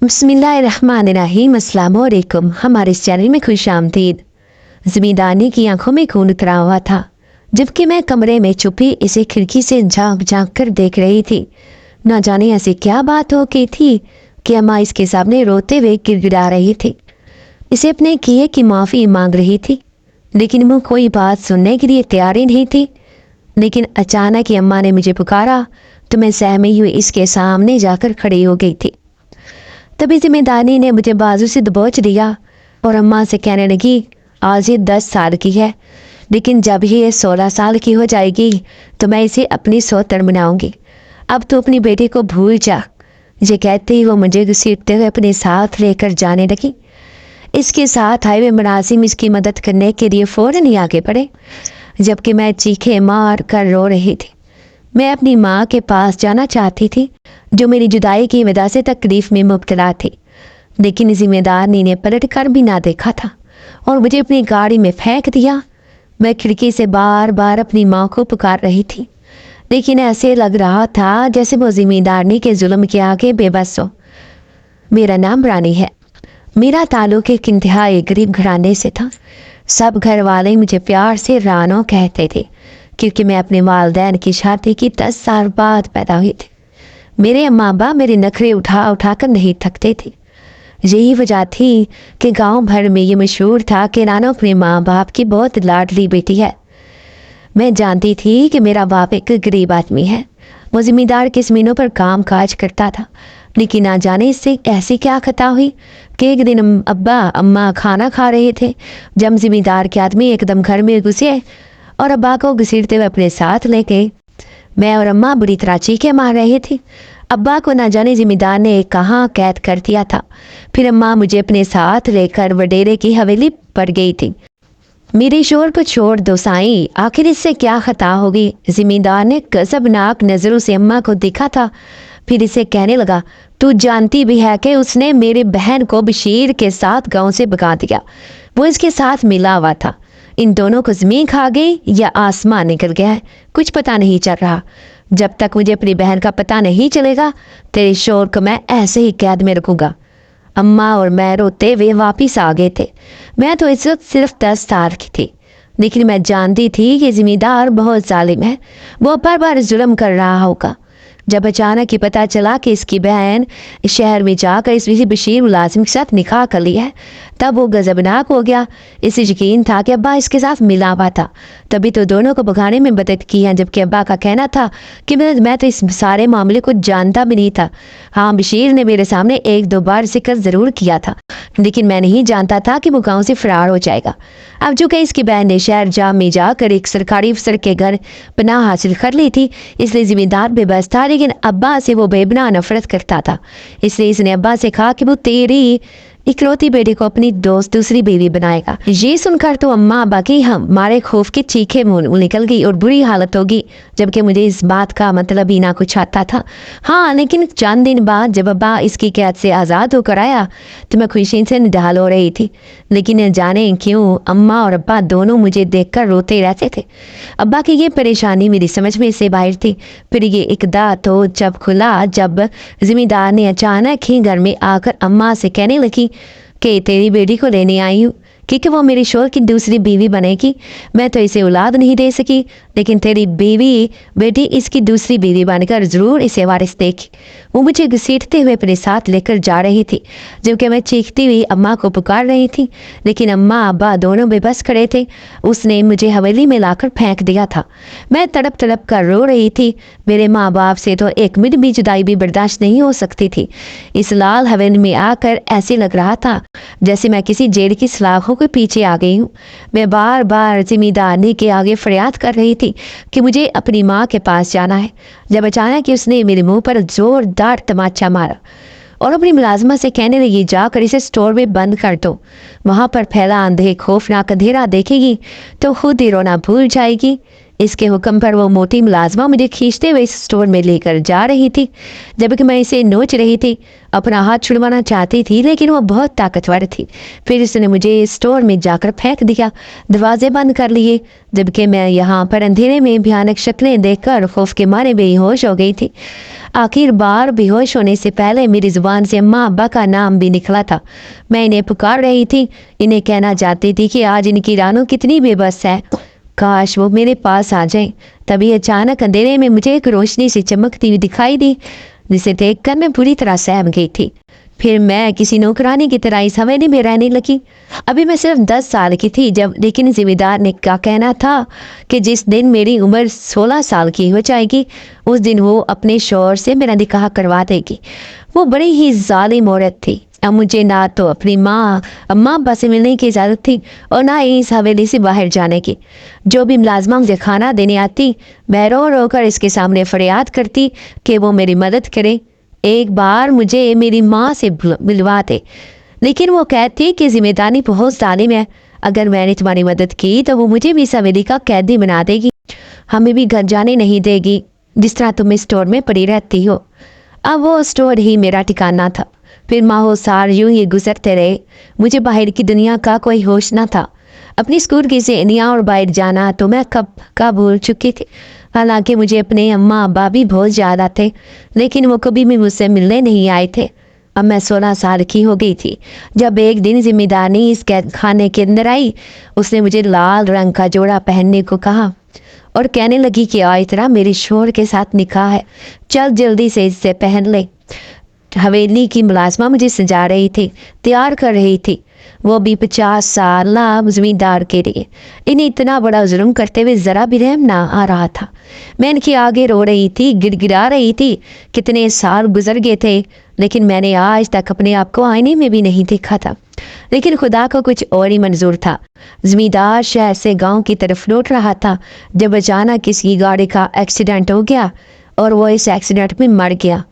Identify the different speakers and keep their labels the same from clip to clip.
Speaker 1: बिस्मिल्लाहिर्रहमानिर्रहीम, अस्सलाम वालेकुम। हमारे इस चैनल में खुश आमदीद। जमींदारनी की आंखों में खून उतरा हुआ था, जबकि मैं कमरे में छुपी इसे खिड़की से झांक झांक कर देख रही थी। न जाने ऐसी क्या बात हो गई थी कि अम्मा इसके सामने रोते हुए गिड़गिड़ा रही थी। इसे अपने किए की माफ़ी मांग रही थी, लेकिन वो कोई बात सुनने के लिए तैयार ही नहीं थी। लेकिन अचानक ही अम्मा ने मुझे पुकारा तो मैं सहमी हुई इसके सामने जाकर खड़ी हो गई थी। तभी जिम्मेदारी ने मुझे बाजू से दबोच दिया और अम्मा से कहने लगी, आज ये 10 साल की है, लेकिन जब ये 16 साल की हो जाएगी तो मैं इसे अपनी सौतन बनाऊंगी। अब तो अपनी बेटी को भूल जा। ये कहते ही वो मुझे घसीटते हुए अपने साथ लेकर जाने लगी। इसके साथ आए हुए मुनासिम इसकी मदद करने के लिए फौरन ही आगे बढ़े, जबकि मैं चीखे मार कर रो रही थी। मैं अपनी माँ के पास जाना चाहती थी, जो मेरी जुदाई की वजह से तकलीफ में मुब्तला थी, लेकिन जिम्मेदारनी ने पलट कर भी ना देखा था और मुझे अपनी गाड़ी में फेंक दिया। मैं खिड़की से बार बार अपनी माँ को पुकार रही थी, लेकिन ऐसे लग रहा था जैसे वो जिम्मेदारनी के जुल्म के आगे बेबस हो। मेरा नाम रानी है। मेरा ताल्लुक एक इंतहाई गरीब घराने से था। सब घर वाले मुझे प्यार से रानो कहते थे, क्योंकि मैं अपने वालिदैन की शादी की 10 साल बाद पैदा हुई थी। मेरे अम्मा अब्बा मेरे नखरे उठा उठा कर नहीं थकते थे। यही वजह थी कि गांव भर में ये मशहूर था कि रानो अपने माँ बाप की बहुत लाडली बेटी है। मैं जानती थी कि मेरा बाप एक गरीब आदमी है। वो जिम्मेदार की ज़मीनों पर काम काज करता था, लेकिन ना जाने इससे ऐसी क्या खता हुई कि एक दिन अब्बा अम्मा खाना खा रहे थे, जब जिम्मेदार के आदमी एकदम घर में घुसे और अब्बा को घसीटते हुए अपने साथ लेके मैं और अम्मा बुरी तरह चीखें मार रही थी। अब्बा को ना जाने जिम्मेदार ने कहाँ कैद कर दिया था। फिर अम्मा मुझे अपने साथ लेकर वडेरे की हवेली पर गई थी। मेरे शोर को छोड़ दो साईं, आखिर इससे क्या खता होगी। जिम्मेदार ने गजबनाक नज़रों से अम्मा को देखा था, फिर इसे कहने लगा, तू जानती भी है कि उसने मेरी बहन को बशीर के साथ गांव से भगा दिया। वो इसके साथ मिला हुआ था। इन दोनों को ज़मीन खा गई या आसमान निकल गया है, कुछ पता नहीं चल रहा। जब तक मुझे अपनी बहन का पता नहीं चलेगा, तेरे शोर को मैं ऐसे ही कैद में रखूँगा। अम्मा और मैं रोते हुए वापिस आ गए थे। मैं तो इस वक्त सिर्फ 10 साल की थी, लेकिन मैं जानती थी कि जिम्मेदार बहुत जालिम है। वो बार बार जुल्म कर रहा होगा। जब अचानक ही पता चला कि इसकी बहन शहर में जाकर इस बशीर मुलाजिम के साथ निकाह कर लिया है, तब वो गजबनाक हो गया। इसे यकीन था कि अब्बा इसके साथ मिला हुआ था, तभी तो दोनों को भगाने में मदद की है, जबकि अब्बा का कहना था कि मैं तो इस सारे मामले को जानता भी नहीं था। हाँ, बशीर ने मेरे सामने 1-2 बार जिक्र ज़रूर किया था, लेकिन मैं नहीं जानता था कि वो गाँव से फरार हो जाएगा। अब जो कि इसकी बहन ने शहर जाम में जाकर एक सरकारी अफसर के घर पनाह हासिल कर ली थी, इसलिए जिम्मेदार बेबस था, लेकिन अब्बा से वो बेबना नफरत करता था। इसलिए इसने अब्बा से कहा कि वो तेरी इकलौती बेटी को अपनी दोस्त दूसरी बीवी बनाएगा। ये सुनकर तो अम्मा अब्बा की हमारे खौफ की चीखें मुंह निकल गई और बुरी हालत होगी, जबकि मुझे इस बात का मतलब ही ना कुछ आता था। हाँ, लेकिन चंद दिन बाद जब अब्बा इसकी कैद से आज़ाद होकर आया तो मैं खुशी से निढाल हो रही थी, लेकिन न जाने क्यों अम्मा और अब्बा दोनों मुझे देखकर रोते रहते थे। अब्बा की ये परेशानी मेरी समझ में से बाहर थी। फिर ये इकदा तो जब खुला, जब जिम्मेदार ने अचानक ही घर में आकर अम्मा से कहने लगी कि तेरी बेटी को लेने आई हूँ, क्योंकि वो मेरे शोर की दूसरी बीवी बनेगी। मैं तो इसे औलाद नहीं दे सकी, लेकिन तेरी बेटी इसकी दूसरी बीवी बनकर ज़रूर इसे वारिस देगी। वो मुझे घसीटते हुए अपने साथ लेकर जा रही थी, जबकि मैं चीखती हुई अम्मा को पुकार रही थी, लेकिन अम्मा अब्बा दोनों बेबस खड़े थे। उसने मुझे हवेली में लाकर फेंक दिया था। मैं तड़प तड़प कर रो रही थी। मेरे माँ बाप से तो एक मिनट भी जुदाई भी बर्दाश्त नहीं हो सकती थी। इस लाल हवेली में आकर ऐसे लग रहा था जैसे मैं किसी जेल की सलाखों के पीछे आ गई हूँ। मैं बार बार जिम्मेदारनी के आगे फरियाद कर रही थी कि मुझे अपनी माँ के पास जाना है, जब अचानक उसने मेरे मुंह पर जोरदार तमाचा मारा और अपनी मुलाजमा से कहने लगी, जाकर इसे स्टोर में बंद कर दो। वहाँ पर फैला अंधे खौफनाक अंधेरा देखेगी तो खुद ही रोना भूल जाएगी। इसके हुक्म पर वो मोटी मुलाजमा मुझे खींचते हुए इस स्टोर में लेकर जा रही थी, जबकि मैं इसे नोच रही थी। अपना हाथ छुड़वाना चाहती थी, लेकिन वो बहुत ताकतवर थी। फिर उसने मुझे स्टोर में जाकर फेंक दिया, दरवाजे बंद कर लिए, जबकि मैं यहाँ पर अंधेरे में भयानक शक्लें देखकर खौफ के मारे बेहोश हो गई थी। आखिर बार बेहोश होने से पहले मेरी जुबान से अम्मा अब्बा का नाम भी निकला था। मैं इन्हें पुकार रही थी, इन्हें कहना चाहती थी कि आज इनकी रानू कितनी बेबस है, काश वो मेरे पास आ जाए। तभी अचानक अंधेरे में मुझे एक रोशनी सी चमकती हुई दिखाई दी, जिसे देखकर मैं पूरी तरह सहम गई थी। फिर मैं किसी नौकरानी की तरह इस हवेली में रहने लगी। अभी मैं सिर्फ 10 साल की थी जब, लेकिन जिम्मेदार ने क्या कहना था कि जिस दिन मेरी उम्र 16 साल की हो जाएगी उस दिन वो अपने शौहर से मेरा निकाह करवा देगी। वो बड़ी ही जालिम औरत थी। अब मुझे ना तो अपनी माँ अम्मा अब्बा से मिलने की इजाज़त थी और ना ही इस हवेली से बाहर जाने की। जो भी मुलाजमा मुझे खाना देने आती, मैं रो रो कर इसके सामने फरियाद करती कि वो मेरी मदद करे, एक बार मुझे मेरी माँ से मिलवा दे। लेकिन वो कहती कि जिम्मेदारी बहुत जालिम है, अगर मैंने तुम्हारी मदद की तो वो मुझे भी इस हवेली का कैदी बना देगी, हमें भी घर जाने नहीं देगी, जिस तरह तुम इस स्टोर में पड़ी रहती हो। अब वो स्टोर ही मेरा ठिकाना था। फिर माहो साल यूं ही गुजरते रहे। मुझे बाहर की दुनिया का कोई होश न था। अपनी स्कूल की सहेलियाँ और बाहर जाना तो मैं कब का भूल चुकी थी। हालांकि मुझे अपने अम्मा अब्बा भी बहुत ज़्यादा थे, लेकिन वो कभी भी मुझसे मिलने नहीं आए थे। अब मैं 16 साल की हो गई थी जब एक दिन जिम्मेदारी इस कैद खाने के अंदर आई। उसने मुझे लाल रंग का जोड़ा पहनने को कहा और कहने लगी कि आज तरह मेरे शोहर के साथ निकाह है, चल जल्दी से इससे पहन ले। हवेली की मुलाजमा मुझे सजा रही थी, तैयार कर रही थी, वो भी 50 साल जमींदार के लिए। इन्हें इतना बड़ा जुल्म करते हुए ज़रा भी रहम ना आ रहा था। मैं इनके आगे रो रही थी, गिड़गिड़ा रही थी। कितने साल गुजर गए थे, लेकिन मैंने आज तक अपने आप को आईने में भी नहीं देखा था। लेकिन खुदा को कुछ और ही मंजूर था। जमींदार शहर से गांव की तरफ लौट रहा था जब अचानक किसी गाड़ी का एक्सीडेंट हो गया और वो इस एक्सीडेंट में मर गया।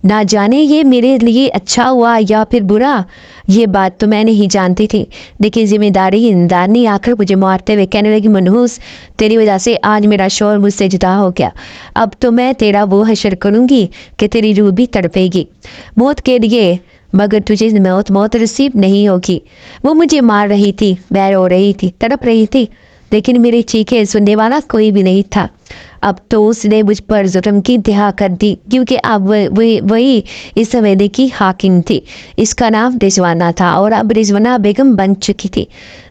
Speaker 1: ना जाने ये मेरे लिए अच्छा हुआ या फिर बुरा, ये बात तो मैं नहीं जानती थी। लेकिन जिम्मेदारी इंदानी आकर मुझे मारते हुए कहने लगी, मनहूस तेरी वजह से आज मेरा शौहर मुझसे जुदा हो गया। अब तो मैं तेरा वो हशर करूँगी कि तेरी रूह भी तड़पेगी मौत के लिए, मगर तुझे मौत नसीब नहीं होगी। वो मुझे मार रही थी, मैं रो रही थी, तड़प रही थी, लेकिन मेरी चीखें सुनने वाला कोई भी नहीं था। अब तो उसने मुझ पर जुर्म की इंतहा कर दी, क्योंकि अब वही इस हवेली की हाकिम थी। इसका नाम रिजवाना था और अब रिजवाना बेगम बन चुकी थी।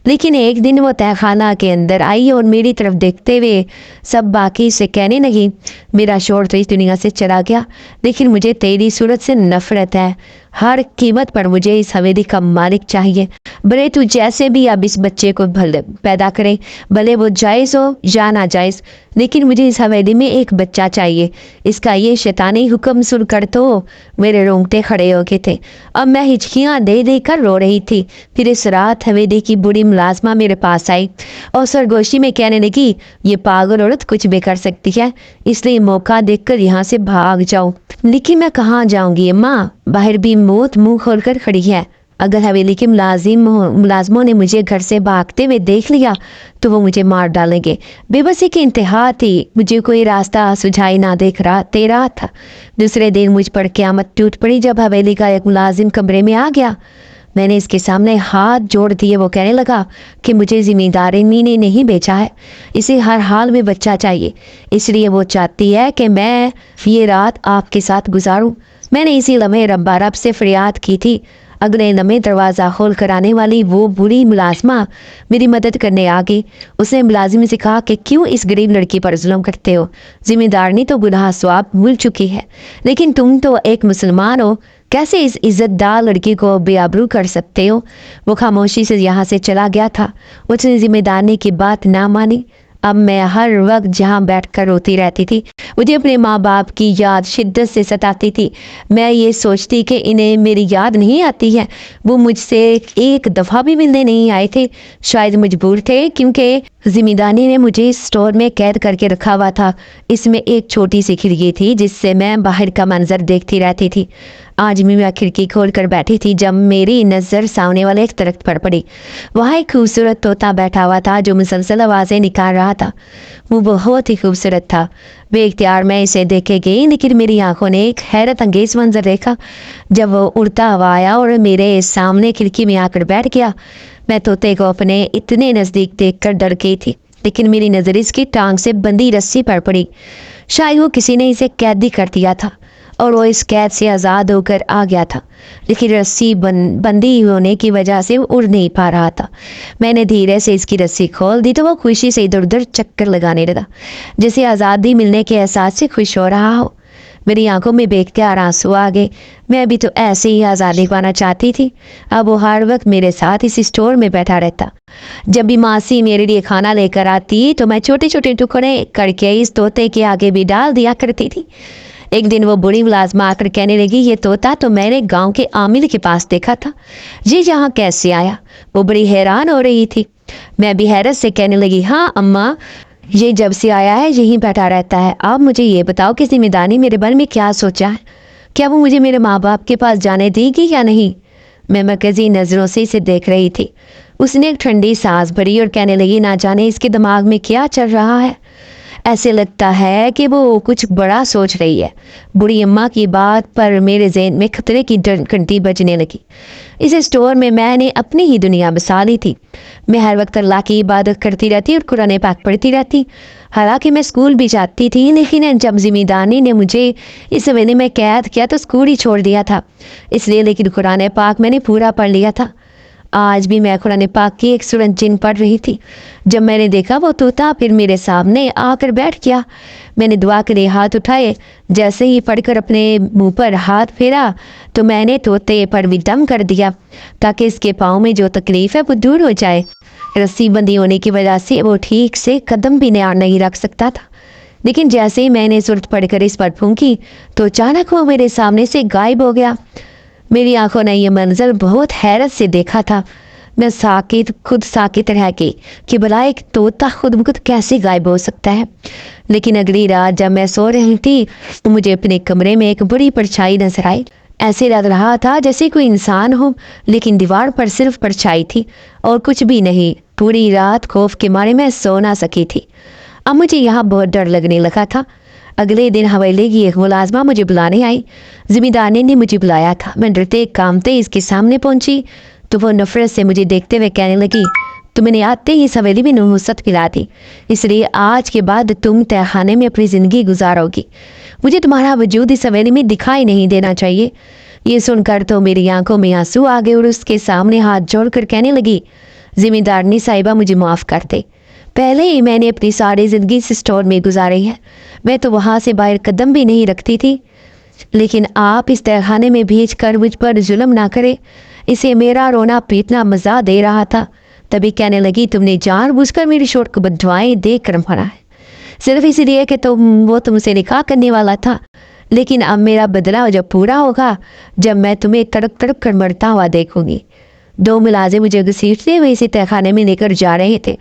Speaker 1: लेकिन एक दिन वो तहखाना के अंदर आई और मेरी तरफ देखते हुए सब बाकी से कहने लगी, मेरा शौहर तो इस दुनिया से चला गया, लेकिन मुझे तेरी सूरत से नफरत है। हर कीमत पर मुझे इस हवेली का मालिक चाहिए। भले तू जैसे भी अब इस बच्चे को भले पैदा करे, भले वो जायज़ हो या ना जायज़, लेकिन मुझे इस हवेली में एक बच्चा चाहिए। इसका ये शैतानी हुक्म सुनकर तो मेरे रोंगटे खड़े हो गए थे। अब मैं हिचकियाँ दे दे कर रो रही थी। फिर इस रात हवेली की बूढ़ी मुलाजमा मेरे पास आई और सरगोशी में कहने लगी, ये पागल औरत कुछ भी कर सकती है, इसलिए मौका देखकर यहाँ से भाग जाओ। लेकिन मैं कहाँ जाऊँगी अम्मा, बाहर भी मौत मुँह खोलकर खड़ी है। अगर हवेली के मुलाजमों ने मुझे घर से भागते हुए देख लिया तो वो मुझे मार डालेंगे। बेबसी की इंतहा थी, मुझे कोई रास्ता सुझाई ना दे रहा था। दूसरे दिन मुझ पर क़यामत टूट पड़ी जब हवेली का एक मुलाजिम कमरे में आ गया। मैंने इसके सामने हाथ जोड़ दिए। वो कहने लगा कि मुझे जिम्मेदारी ने नहीं बेचा है, इसे हर हाल में बच्चा चाहिए, इसलिए वो चाहती है कि मैं ये रात आपके साथ गुजारूं। मैंने इसी लम्हे रब से फरियाद की थी। अगले लम्हे दरवाज़ा खोल कर आने वाली वो बुरी मुलाजमा मेरी मदद करने आ गई। उसने मुलाजिम से कहा कि क्यों इस गरीब लड़की पर जुल्म करते हो, जिम्मेदारनी तो गुनाह स्वाब भूल चुकी है, लेकिन तुम तो एक मुसलमान हो, कैसे इस इज्जतदार लड़की को बेआबरू कर सकते हो। वो खामोशी से यहाँ से चला गया था। उसने जिम्मेदारनी की बात ना मानी। अब मैं हर वक्त जहाँ बैठकर रोती रहती थी। मुझे अपने माँ बाप की याद शिद्दत से सताती थी। मैं ये सोचती कि इन्हें मेरी याद नहीं आती है, वो मुझसे एक दफ़ा भी मिलने नहीं आए थे। शायद मजबूर थे, क्योंकि जिम्मेदारी ने मुझे इस स्टोर में कैद करके रखा हुआ था। इसमें एक छोटी सी खिड़की थी जिससे मैं बाहर का मंजर देखती रहती थी। आज भी मैं खिड़की खोल कर बैठी थी जब मेरी नज़र सामने वाले एक दरख्त पर पड़ी। वहाँ एक खूबसूरत तोता बैठा हुआ था जो मुसलसल आवाज़ें निकाल रहा था। वो बहुत ही खूबसूरत था। बेख्तियार मैं इसे देखे गई, लेकिन मेरी आंखों ने एक हैरत अंगेज मंजर देखा जब वो उड़ता हुआ आया और मेरे सामने खिड़की में आकर बैठ गया। मैं तोते को अपने इतने नज़दीक देखकर डर गई थी, लेकिन मेरी नज़र इसकी टांग से बंधी रस्सी पर पड़ी। شاید وہ کسی نے اسے قیدی کر دیا تھا اور وہ اس قید سے آزاد ہو کر آ گیا تھا، لیکن رسی بندی ہونے کی وجہ سے وہ اڑ نہیں پا رہا تھا۔ میں نے دھیرے سے اس کی رسی کھول دی تو وہ خوشی سے ادھر ادھر چکر لگانے لگا، جیسے آزادی ملنے کے احساس سے خوش ہو رہا ہو۔ میری آنکھوں میں دیکھ کر آنسو آ گئے۔ میں بھی تو ایسے ہی آزادی پانا چاہتی تھی۔ اب وہ ہر وقت میرے ساتھ اس اسٹور میں بیٹھا رہتا۔ جب بھی ماسی میرے لیے کھانا لے کر آتی تو میں چھوٹے چھوٹے ٹکڑے کر کے اس طوطے کے آگے بھی ڈال دیا کرتی تھی۔ ایک دن وہ بڑی ملازمہ آ کر کہنے لگی، یہ طوطا تو میں نے گاؤں کے عامل کے پاس دیکھا تھا، یہ یہاں کیسے آیا؟ وہ بڑی حیران ہو رہی تھی۔ میں بھی حیرت سے کہنے لگی، ہاں اماں، یہ جب سے آیا ہے یہیں بیٹھا رہتا ہے۔ آپ مجھے یہ بتاؤ کہ ذمہ داری میرے بارے میں کیا سوچا ہے؟ کیا وہ مجھے میرے ماں باپ کے پاس جانے دے گی یا نہیں؟ میں مرکزی نظروں سے اسے دیکھ رہی تھی۔ اس نے ایک ٹھنڈی سانس بھری اور کہنے لگی، نہ جانے اس کے دماغ میں کیا چل رہا ہے، ایسے لگتا ہے کہ وہ کچھ بڑا سوچ رہی ہے۔ بڑی اماں کی بات پر میرے ذہن میں خطرے کی گھنٹی بجنے لگی۔ اس اسٹور میں نے اپنی ہی دنیا بسا لی تھی۔ میں ہر وقت اللہ کی عبادت کرتی رہتی اور قرآن پاک پڑھتی رہتی۔ حالانکہ میں اسکول بھی جاتی تھی، لیکن جب ذمہ داری نے مجھے اس حوالے میں قید کیا تو اسکول ہی چھوڑ دیا تھا۔ اس لیے لیکن قرآن پاک میں نے پورا پڑھ لیا تھا۔ آج بھی میں قرآن پاک کی ایک سورت جن پڑھ رہی تھی جب میں نے دیکھا وہ طوطا پھر میرے سامنے آ کر بیٹھ گیا۔ میں نے دعا کے لیے ہاتھ اٹھائے، جیسے ہی پڑھ کر اپنے منہ پر ہاتھ پھیرا تو میں نے طوطے پر بھی دم کر دیا تاکہ اس کے پاؤں میں جو تکلیف ہے وہ دور ہو جائے۔ رسی بندی ہونے کی وجہ سے وہ ٹھیک سے قدم بھی نہیں رکھ سکتا تھا، لیکن جیسے ہی میں نے سورت پڑھ کر اس پر پھونکی تو اچانک وہ میرے سامنے سے غائب ہو گیا۔ میری آنکھوں نے یہ منظر بہت حیرت سے دیکھا تھا۔ میں خود ساکت رہ گئی کہ بھلا ایک طوطا خود بخود کیسے غائب ہو سکتا ہے۔ لیکن اگلی رات جب میں سو رہی تھی تو مجھے اپنے کمرے میں ایک بڑی پرچھائی نظر آئی۔ ایسے لگ رہا تھا جیسے کوئی انسان ہو، لیکن دیوار پر صرف پرچھائی تھی اور کچھ بھی نہیں۔ پوری رات خوف کے مارے میں سو نہ سکی تھی۔ اب مجھے یہاں بہت ڈر لگنے لگا تھا۔ اگلے دن حوالے کی ایک ملازمہ مجھے بلانے آئی۔ ذمہ داری نے مجھے بلایا تھا۔ میں ڈرتے کامتے اس کے سامنے پہنچی تو وہ نفرت سے مجھے دیکھتے ہوئے کہنے لگی، تم نے آتے ہی حویلی میں نحوست پلا دی، اس لیے آج کے بعد تم تہہ خانے میں اپنی زندگی گزارو گی۔ مجھے تمہارا وجود اس حویلی میں دکھائی نہیں دینا چاہیے۔ یہ سن کر تو میری آنکھوں میں آنسو آ گئے اور اس کے سامنے ہاتھ جوڑ کر کہنے لگی، ذمہ دارنی صاحبہ مجھے معاف کر دے۔ پہلے ہی میں نے اپنی ساری زندگی اس اسٹور میں گزاری ہے، میں تو وہاں سے باہر قدم بھی نہیں رکھتی تھی، لیکن آپ اس تہہ خانے میں بھیج کر مجھ پر ظلم نہ کرے۔ اسے میرا رونا پیٹنا مزہ دے رہا تھا۔ تبھی کہنے لگی، تم نے جان بوجھ کر میری شوہر کو بددعائیں دے کر مارا ہے، صرف اس لیے کہ وہ تم سے نکاح کرنے والا تھا۔ لیکن اب میرا بدلہ جب پورا ہوگا، جب میں تمہیں تڑپ تڑپ کر مرتا ہوا دیکھوں گی۔ دو ملازم مجھے گھسیٹتے ہوئے اسی تہہ خانے میں لے کر جا رہے تھے۔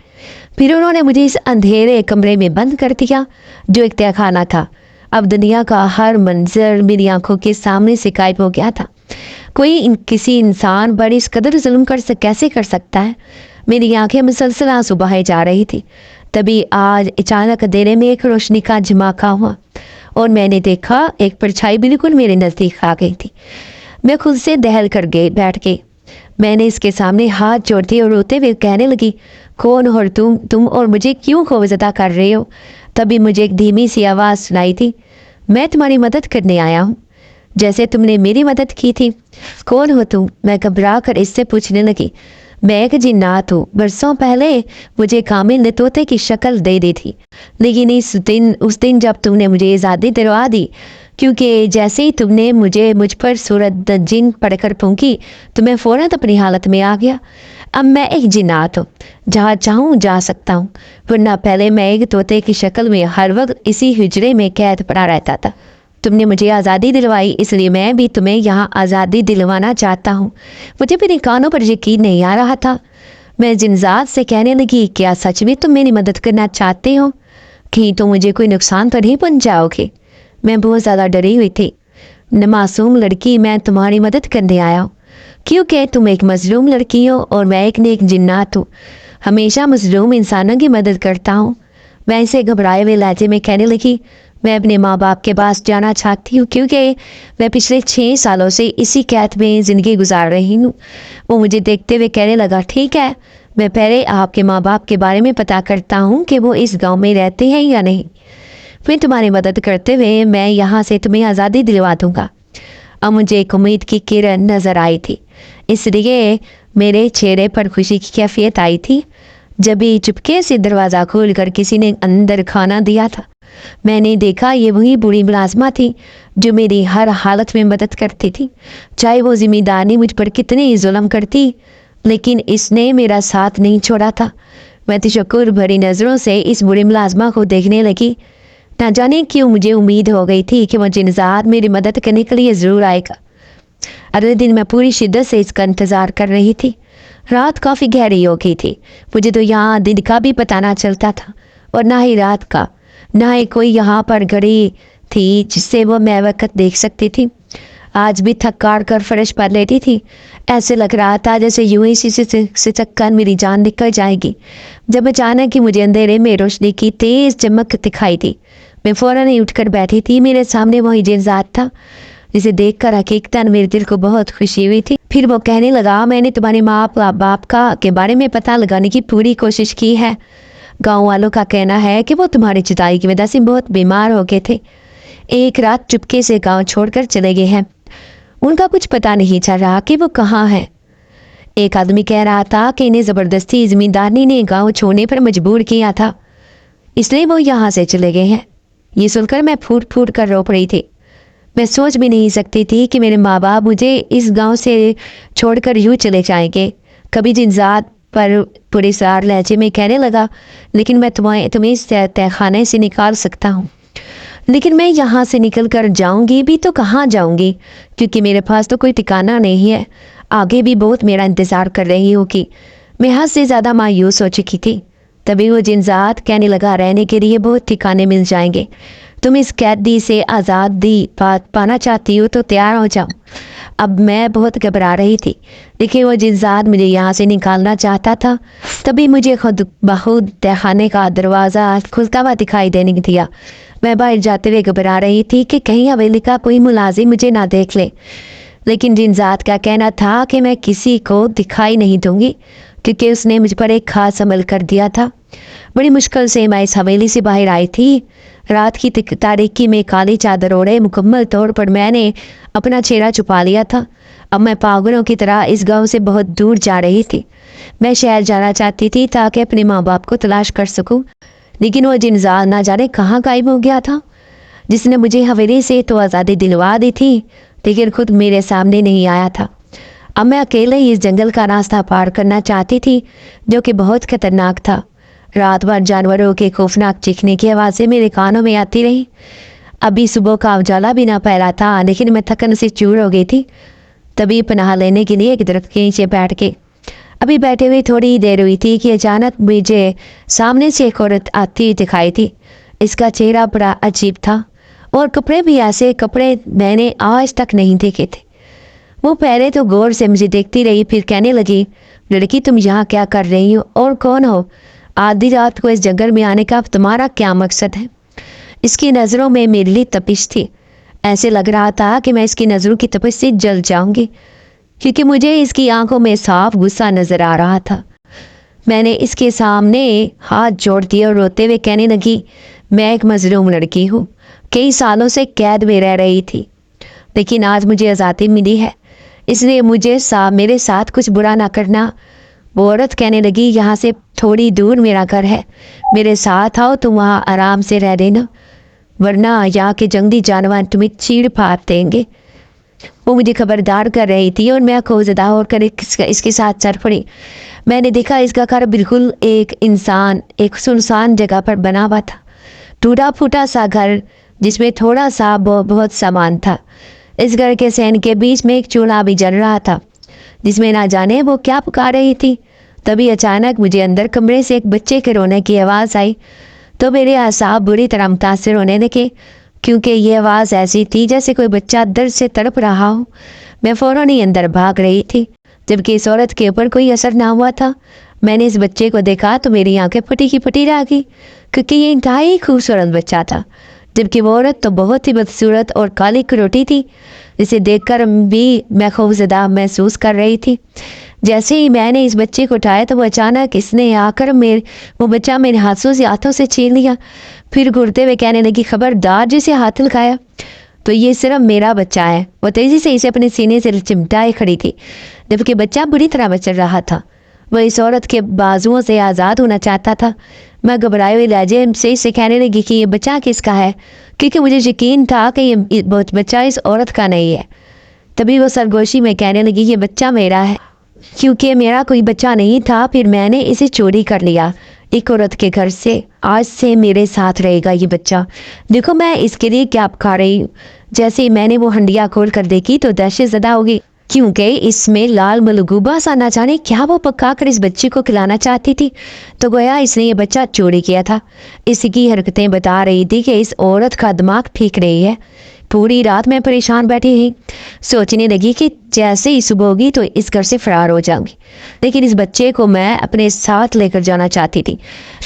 Speaker 1: پھر انہوں نے مجھے اس اندھیرے کمرے میں بند کر دیا جو ایک تہہ خانہ تھا۔ اب دنیا کا ہر منظر میری آنکھوں کے سامنے سے غائب ہو گیا تھا۔ کوئی کسی انسان پر اس قدر ظلم کیسے کر سکتا ہے؟ میری آنکھیں مسلسل آنسو بہائے جا رہی تھی۔ تبھی آج اچانک اندھیرے میں ایک روشنی کا جھماکہ ہوا اور میں نے دیکھا ایک پرچھائی بالکل میرے نزدیک آ گئی تھی۔ میں خود سے دہل کر بیٹھ گئی۔ میں نے اس کے سامنے ہاتھ جوڑ دیے اور روتے ہوئے کہنے لگی، کون ہو تم اور مجھے کیوں خوفزدہ کر رہے ہو؟ تبھی مجھے ایک دھیمی سی آواز سنائی تھی، میں تمہاری مدد کرنے آیا ہوں، جیسے تم نے میری مدد کی تھی۔ کون ہو تم؟ میں گھبرا کر اس سے پوچھنے لگی۔ میں ایک جنات ہوں، برسوں پہلے مجھے کامل نے طوطے کی شکل دے دی تھی، لیکن اس دن جب تم نے مجھے آزادی دلوا دی، کیونکہ جیسے ہی تم نے مجھ پر سورت جن پڑھ کر پھونکی تو میں فوراً اپنی حالت میں آ گیا۔ اب میں ایک جنات ہوں، جہاں چاہوں جا سکتا ہوں، ورنہ پہلے میں ایک طوطے کی شکل میں ہر وقت اسی حجرے میں قید پڑا رہتا تھا۔ تم نے مجھے آزادی دلوائی، اس لیے میں بھی تمہیں یہاں آزادی دلوانا چاہتا ہوں۔ مجھے میرے کانوں پر یقین نہیں آ رہا تھا۔ میں جنزاد سے کہنے لگی، کیا سچ میں تم میری مدد کرنا چاہتے ہو؟ کہیں تو مجھے کوئی نقصان تو نہیں پہنچاؤ گے؟ میں بہت زیادہ ڈری ہوئی تھی۔ معصوم لڑکی، میں تمہاری مدد کرنے آیا ہوں کیونکہ تم ایک مظلوم لڑکی ہو اور میں ایک نیک جنات ہوں، ہمیشہ مظلوم انسانوں کی مدد کرتا ہوں۔ میں اسے گھبرائے ہوئے لہجے میں کہنے لگی، میں اپنے ماں باپ کے پاس جانا چاہتی ہوں کیونکہ میں پچھلے 6 سالوں سے اسی قید میں زندگی گزار رہی ہوں۔ وہ مجھے دیکھتے ہوئے کہنے لگا، ٹھیک ہے، میں پہلے آپ کے ماں باپ کے بارے میں پتہ کرتا ہوں کہ وہ اس گاؤں میں رہتے ہیں یا نہیں۔ फिर तुम्हारी मदद करते हुए मैं यहाँ से तुम्हें आज़ादी दिलवा दूंगा। अब मुझे एक उम्मीद की किरण नजर आई थी, इसलिए मेरे चेहरे पर खुशी की कैफियत आई थी। जब भी चुपके से दरवाज़ा खोलकर किसी ने अंदर खाना दिया था, मैंने देखा ये वही बूढ़ी मुलाजमा थी जो मेरी हर हालत में मदद करती थी, चाहे वो जिम्मेदारी मुझ पर कितनी जुल्म करती, लेकिन इसने मेरा साथ नहीं छोड़ा था। मैं तशक्कुर भरी नज़रों से इस बूढ़ी मुलाजमा को देखने लगी। ना जाने क्यों मुझे उम्मीद हो गई थी कि वो जिनजात मेरी मदद करने के लिए ज़रूर आएगा। अगले दिन मैं पूरी शिद्दत से इसका इंतज़ार कर रही थी। रात काफ़ी गहरी हो गई थी। मुझे तो यहाँ दिन का भी पता ना चलता था, और ना ही रात का, ना ही कोई यहाँ पर घड़ी थी जिससे वो मैं वक्त देख सकती थी। आज भी थक कार कर फर्श पर लेटी थी। ऐसे लग रहा था जैसे यूं ही सिसक कर मेरी जान निकल जाएगी, जब अचानक ही मुझे अंधेरे में रोशनी की तेज चमक दिखाई दी। मैं फौरन ही उठकर बैठी थी। मेरे सामने वही जिनजात था जिसे देखकर हकीकतन मेरे दिल को बहुत खुशी हुई थी। फिर वो कहने लगा, मैंने तुम्हारे माँ बाप का के बारे में पता लगाने की पूरी कोशिश की है। गांव वालों का कहना है कि वो तुम्हारी जुदाई की वजह से बहुत बीमार हो गए थे। एक रात चुपके से गांव छोड़कर चले गए हैं। उनका कुछ पता नहीं चल रहा कि वो कहाँ है। एक आदमी कह रहा था कि इन्हें ज़बरदस्ती ज़मींदारनी ने गांव छोड़ने पर मजबूर किया था, इसलिए वो यहाँ से चले गए हैं। ये सुनकर मैं फूट फूट कर रो पड़ी थी। मैं सोच भी नहीं सकती थी कि मेरे माँ बाप मुझे इस गांव से छोड़कर यूँ चले जाएंगे। कभी जिनजात पर पुरस्कार लहजे में कहने लगा, लेकिन मैं तुम्हें इस तहखाने से निकाल सकता हूँ, लेकिन मैं यहाँ से निकल कर जाऊँगी भी तो कहाँ जाऊँगी, क्योंकि मेरे पास तो कोई ठिकाना नहीं है। आगे भी बहुत मेरा इंतज़ार कर रही होगी। मैं हद से ज़्यादा मायूस हो चुकी थी। तभी वो जिनजात कहने लगा, रहने के लिए बहुत ठिकाने मिल जाएंगे। तुम इस कैदी से आज़ादी पाना चाहती हो तो तैयार हो जाओ। अब मैं बहुत घबरा रही थी, लेकिन वो जिनजात मुझे यहाँ से निकालना चाहता था। तभी मुझे खुद बहुत तहखाने का दरवाज़ा खुलता हुआ दिखाई देने दिया। मैं बाहर जाते हुए घबरा रही थी कि कहीं हवेली का कोई मुलाजिम मुझे ना देख ले, लेकिन जिनजात का कहना था कि मैं किसी को दिखाई नहीं दूंगी, क्योंकि उसने मुझ पर एक खास अमल कर दिया था। बड़ी मुश्किल से मैं इस हवेली से बाहर आई थी। रात की तारीकी में काली चादर ओढ़े मुकम्मल तौर पर मैंने अपना चेहरा छुपा लिया था। अब मैं पागलों की तरह इस गांव से बहुत दूर जा रही थी। मैं शहर जाना चाहती थी ताकि अपने माँ बाप को तलाश कर सकूं, लेकिन वो जिनजात ना जाने कहाँ गायब हो गया था, जिसने मुझे हवेली से तो आज़ादी दिलवा दी थी, लेकिन खुद मेरे सामने नहीं आया था। अब मैं अकेले ही इस जंगल का रास्ता पार करना चाहती थी, जो कि बहुत खतरनाक था। रात भर जानवरों के खौफनाक चीखने की आवाज़ें मेरे कानों में आती रही। अभी सुबह का उजाला भी ना फैला था, लेकिन मैं थकन से चूर हो गई थी। तभी पनाह लेने के लिए एक दरख्त के नीचे बैठ के अभी बैठे हुए थोड़ी देर हुई थी कि अचानक मुझे सामने से एक औरत आती दिखाई थी। इसका चेहरा बड़ा अजीब था, और कपड़े भी ऐसे कपड़े मैंने आज तक नहीं देखे थे। वो पहले तो गौर से मुझे देखती रही, फिर कहने लगी, लड़की तुम यहाँ क्या कर रही हो और कौन हो? आधी रात को इस जंगल में आने का तुम्हारा क्या मकसद है? इसकी नज़रों में मेरे लिए तपिश थी। ऐसे लग रहा था कि मैं इसकी नज़रों की तपिश से जल जाऊंगी, क्योंकि मुझे इसकी आंखों में साफ गुस्सा नजर आ रहा था। मैंने इसके सामने हाथ जोड़ दिए और रोते हुए कहने लगी, मैं एक मजलूम लड़की हूँ, कई सालों से कैद में रह रही थी, लेकिन आज मुझे आज़ादी मिली है, इसलिए मेरे साथ कुछ बुरा ना करना। वो औरत कहने लगी, यहाँ से थोड़ी दूर मेरा घर है, मेरे साथ आओ, तुम वहाँ आराम से रह लेना, वरना यहाँ के जंगली जानवर तुम्हें चीड़ फाड़ देंगे। वो मुझे खबरदार कर रही थी और मैं खौफजदा होकर इसके साथ चल पड़ी। मैंने देखा इसका घर बिल्कुल एक सुनसान जगह पर बना हुआ था। टूटा फूटा सा घर जिसमें थोड़ा सा बहुत सामान था। इस घर के सहन के बीच में एक चूल्हा भी जल रहा था, जिसमें ना जाने वो क्या पुकार रही थी। तभी अचानक मुझे अंदर कमरे से एक बच्चे के रोने की आवाज़ आई, तो मेरे आसाब बुरी तरह मुतासिर होने लगे, क्योंकि ये आवाज़ ऐसी थी जैसे कोई बच्चा दर्द से तड़प रहा हो। मैं फ़ौरन ही अंदर भाग रही थी, जबकि इस औरत के ऊपर कोई असर ना हुआ था। मैंने इस बच्चे को देखा तो मेरी आंखें फटी की फटी रह गई, क्योंकि ये इंतहाई खूबसूरत बच्चा था, जबकि वो औरत तो बहुत ही बदसूरत और काली करोटी थी, जिसे देखकर भी मैं खौफजदा महसूस कर रही थी। جیسے ہی میں نے اس بچے کو اٹھایا تو وہ اچانک اس نے آ کر وہ بچہ میرے ہاتھوں سے چھین لیا، پھر گھرتے ہوئے کہنے لگی خبردار جسے ہاتھ لگایا تو یہ صرف میرا بچہ ہے۔ وہ تیزی سے اسے اپنے سینے سے چمٹائے کھڑی تھی جبکہ بچہ بری طرح مچل رہا تھا۔ وہ اس عورت کے بازوؤں سے آزاد ہونا چاہتا تھا۔ میں گھبرائے ہوئے لہجے سے اسے کہنے لگی کہ یہ بچہ کس کا ہے، کیونکہ مجھے یقین تھا کہ یہ بچہ اس عورت کا نہیں ہے۔ تبھی وہ سرگوشی میں کہنے لگی یہ بچہ میرا ہے، کیونکہ میرا کوئی بچہ نہیں تھا پھر میں نے اسے چوری کر لیا ایک عورت کے گھر سے۔ آج سے میرے ساتھ رہے گا یہ بچہ، دیکھو میں اس کے لیے کیا پکا رہی ہوں۔ جیسے ہی میں نے وہ ہنڈیا کھول کر دیکھی تو دہشت زدہ ہوگی، کیونکہ اس میں لال ملگوبہ سا نہ جانے کیا وہ پکا کر اس بچے کو کھلانا چاہتی تھی۔ تو گویا اس نے یہ بچہ چوری کیا تھا۔ اس کی حرکتیں بتا رہی تھی کہ اس عورت کا دماغ ٹھیک رہی ہے۔ پوری رات میں پریشان بیٹھی تھی، سوچنے لگی کہ جیسے ہی صبح ہوگی تو اس گھر سے فرار ہو جاؤں گی، لیکن اس بچے کو میں اپنے ساتھ لے کر جانا چاہتی تھی۔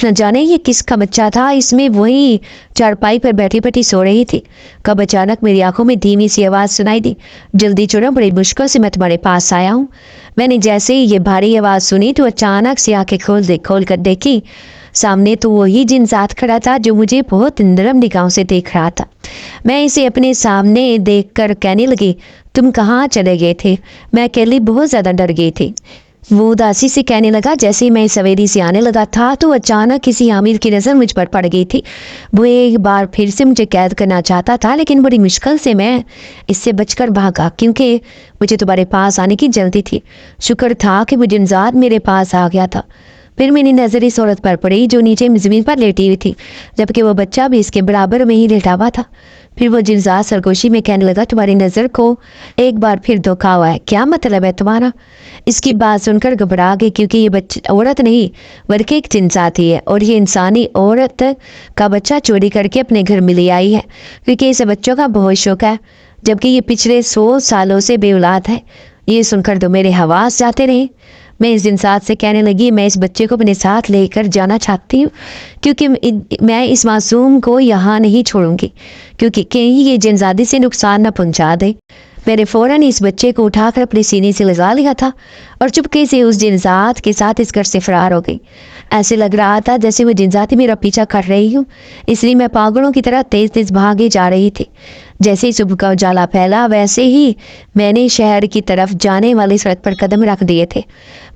Speaker 1: نہ جانے یہ کس کا بچہ تھا، اس میں وہی چارپائی پر بیٹھی بیٹھی سو رہی تھی۔ کب اچانک میری آنکھوں میں دھیمی سی آواز سنائی دی، جلدی چلو بڑی مشکل سے میں تمہارے پاس آیا ہوں۔ میں نے جیسے ہی یہ بھاری آواز سنی تو اچانک سے آنکھیں کھول کر دیکھی، سامنے تو وہی جن ذات کھڑا تھا جو مجھے بہت نرم نگاہوں سے دیکھ رہا تھا۔ میں اسے اپنے سامنے دیکھ کر کہنے لگی تم کہاں چلے گئے تھے؟ میں اکیلی بہت زیادہ ڈر گئی تھی۔ وہ اداسی سے کہنے لگا جیسے ہی میں سویری سے آنے لگا تھا تو اچانک کسی عامل کی نظر مجھ پر پڑ گئی تھی۔ وہ ایک بار پھر سے مجھے قید کرنا چاہتا تھا، لیکن بڑی مشکل سے میں اس سے بچ کر بھاگا، کیونکہ مجھے تمہارے پاس آنے کی جلدی تھی۔ شکر تھا کہ وہ جنزاد میرے پاس آ گیا تھا۔ پھر میری نظر اس عورت پر پڑی جو نیچے زمین پر لیٹی ہوئی تھی، جبکہ وہ بچہ بھی اس کے برابر میں ہی لیٹا ہوا تھا۔ پھر وہ جنزاد سرگوشی میں کہنے لگا تمہاری نظر کو ایک بار پھر دھوکا ہوا ہے، کیا مطلب ہے تمہارا؟ اس کی بات سن کر گھبرا گئی، کیونکہ یہ عورت نہیں بلکہ ایک جنسات ہی ہے، اور یہ انسانی عورت کا بچہ چوری کر کے اپنے گھر میں لے آئی ہے، کیونکہ اسے بچوں کا بہت شوق ہے، جبکہ یہ پچھلے 100 سالوں سے بے اولاد ہے۔ یہ سن کر تو میرے حواس جاتے رہے۔ میں اس جنسات سے کہنے لگی میں اس بچے کو اپنے ساتھ لے کر جانا چاہتی ہوں، کیونکہ میں اس معصوم کو یہاں نہیں چھوڑوں گی، کیونکہ کہیں یہ جنزادی سے نقصان نہ پہنچا دے۔ میں نے فوراً اس بچے کو اٹھا کر اپنے سینے سے لگا لیا تھا اور چپکے سے اس جنزات کے ساتھ اس گھر سے فرار ہو گئی۔ ایسے لگ رہا تھا جیسے وہ جنزاتی میرا پیچھا کر رہی ہوں، اس لیے میں پاگلوں کی طرح تیز تیز بھاگے جا رہی تھی۔ جیسے ہی صبح کا اجالا پھیلا ویسے ہی میں نے شہر کی طرف جانے والی سڑک پر قدم رکھ دیے تھے۔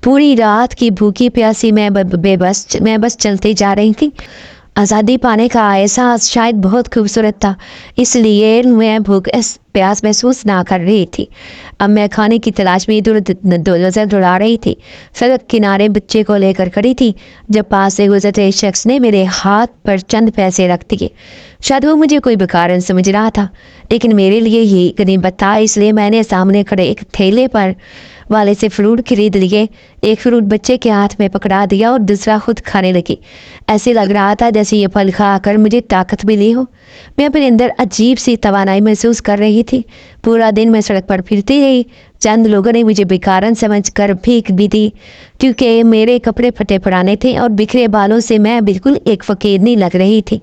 Speaker 1: پوری رات کی بھوکی پیاسی میں بس چلتے جا رہی تھی۔ آزادی پانے کا احساس شاید بہت خوبصورت تھا، اس لیے میں بھوک پیاس محسوس نہ کر رہی تھی۔ اب میں کھانے کی تلاش میں نظر دوڑا رہی تھی۔ سڑک کنارے بچے کو لے کر کھڑی تھی جب پاس سے گزرتے شخص نے میرے ہاتھ پر چند پیسے رکھ دیے۔ شاید وہ مجھے کوئی بکارن سمجھ رہا تھا، لیکن میرے لیے یہ غنیمت تھا، اس لیے میں نے سامنے کھڑے ایک ٹھیلے پر والے سے فروٹ خرید لیے۔ ایک فروٹ بچے کے ہاتھ میں پکڑا دیا اور دوسرا خود کھانے لگی۔ ایسے لگ رہا تھا جیسے یہ پھل کھا کر مجھے طاقت ملی ہو۔ میں اپنے اندر عجیب سی توانائی محسوس کر رہی تھی۔ پورا دن میں سڑک پر پھرتی رہی۔ چند لوگوں نے مجھے بیکارن سمجھ کر پھینک بھی دی، کیونکہ میرے کپڑے پھٹے پرانے تھے اور بکھرے بالوں سے میں بالکل ایک فقیرنی لگ رہی تھی۔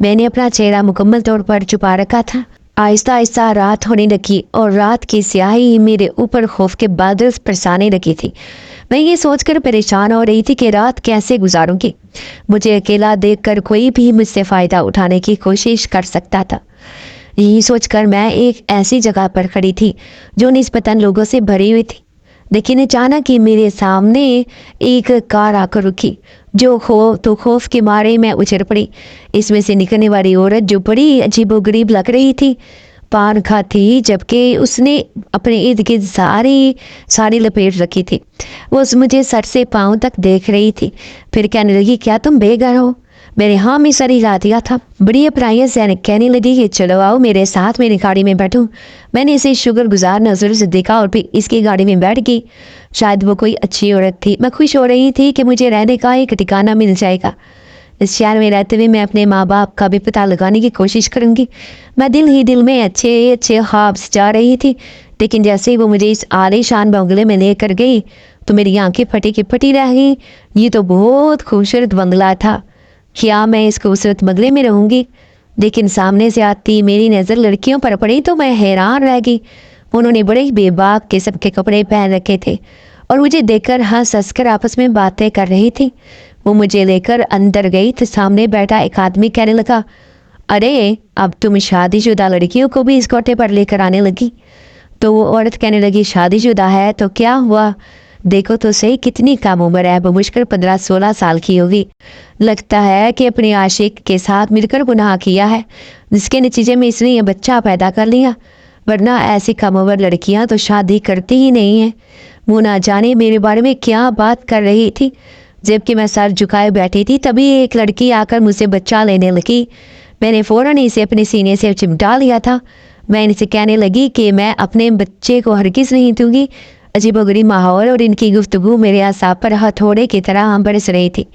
Speaker 1: میں نے اپنا چہرہ مکمل طور پر چھپا رکھا تھا۔ آہستہ آہستہ رات ہونے لگی اور رات کی سیاہی میرے اوپر خوف کے بادل برسانے لگی تھی۔ میں یہ سوچ کر پریشان ہو رہی تھی کہ رات کیسے گزاروں گی۔ مجھے اکیلا دیکھ کر کوئی بھی مجھ سے فائدہ اٹھانے کی کوشش کر سکتا تھا۔ یہی سوچ کر میں ایک ایسی جگہ پر کھڑی تھی جو نسبتاً لوگوں سے بھری ہوئی تھی، لیکن اچانک ہی میرے سامنے ایک کار آ کر رکی، جو خوف کے مارے میں اچھل پڑی۔ اس میں سے نکلنے والی عورت جو بڑی عجیب و غریب لگ رہی تھی پان کھاتی، جبکہ اس نے اپنے ارد گرد ساری لپیٹ رکھی تھی۔ وہ مجھے سر سے پاؤں تک دیکھ رہی تھی، پھر کہنے لگی کیا تم بے گھر ہو؟ میں نے ہاں میں سر ہلا دیا تھا۔ بڑی اپرائیت سے کہنے لگی کہ چلو آؤ میرے ساتھ میری گاڑی میں بیٹھو۔ میں نے اسے شکر گزار نظر سے دیکھا اور پھر اس کی گاڑی میں بیٹھ گئی۔ شاید وہ کوئی اچھی عورت تھی۔ میں خوش ہو رہی تھی کہ مجھے رہنے کا ایک ٹھکانہ مل جائے گا۔ اس شہر میں رہتے ہوئے میں اپنے ماں باپ کا بھی پتہ لگانے کی کوشش کروں گی۔ میں دل ہی دل میں اچھے خواب سجا رہی تھی، لیکن جیسے ہی وہ مجھے اس عالی شان بنگلے میں لے کر گئی تو میری آنکھیں پھٹی کی پھٹی رہ گئی۔ یہ تو بہت خوبصورت بنگلہ تھا، کیا میں اس خوبصورت بنگلے میں رہوں گی؟ لیکن سامنے سے آتی میری نظر لڑکیوں پر پڑی تو میں حیران رہ گئی۔ انہوں نے بڑے ہی بے باک قسم کے کپڑے پہن رکھے تھے और मुझे देखकर हंस हंस कर आपस में बातें कर रही थी। वो मुझे लेकर अंदर गई तो सामने बैठा एक आदमी कहने लगा, अरे अब तुम शादीशुदा लड़कियों को भी इस कोठे पर लेकर आने लगी। तो वो औरत कहने लगी, शादीशुदा है तो क्या हुआ, देखो तो सही कितनी कम उम्र है, मुश्किल 15-16 साल की होगी। लगता है कि अपने आशिक के साथ मिलकर गुनाह किया है, जिसके नतीजे में इसने ये बच्चा पैदा कर लिया, वरना ऐसी कम उम्र लड़कियां तो शादी करती ही नहीं है। वो ना जाने मेरे बारे में क्या बात कर रही थी। जबकि मैं सर झुकाए बैठी थी तभी एक लड़की आकर मुझसे बच्चा लेने लगी। मैंने फ़ौरन इसे अपने सीने से चिमटा लिया था। मैं इनसे कहने लगी कि मैं अपने बच्चे को हरगिज़ नहीं दूंगी। अजीबोगरीब माहौल और इनकी गुफ्तगू मेरे असाब पर हथौड़े की तरह बरस रही थी।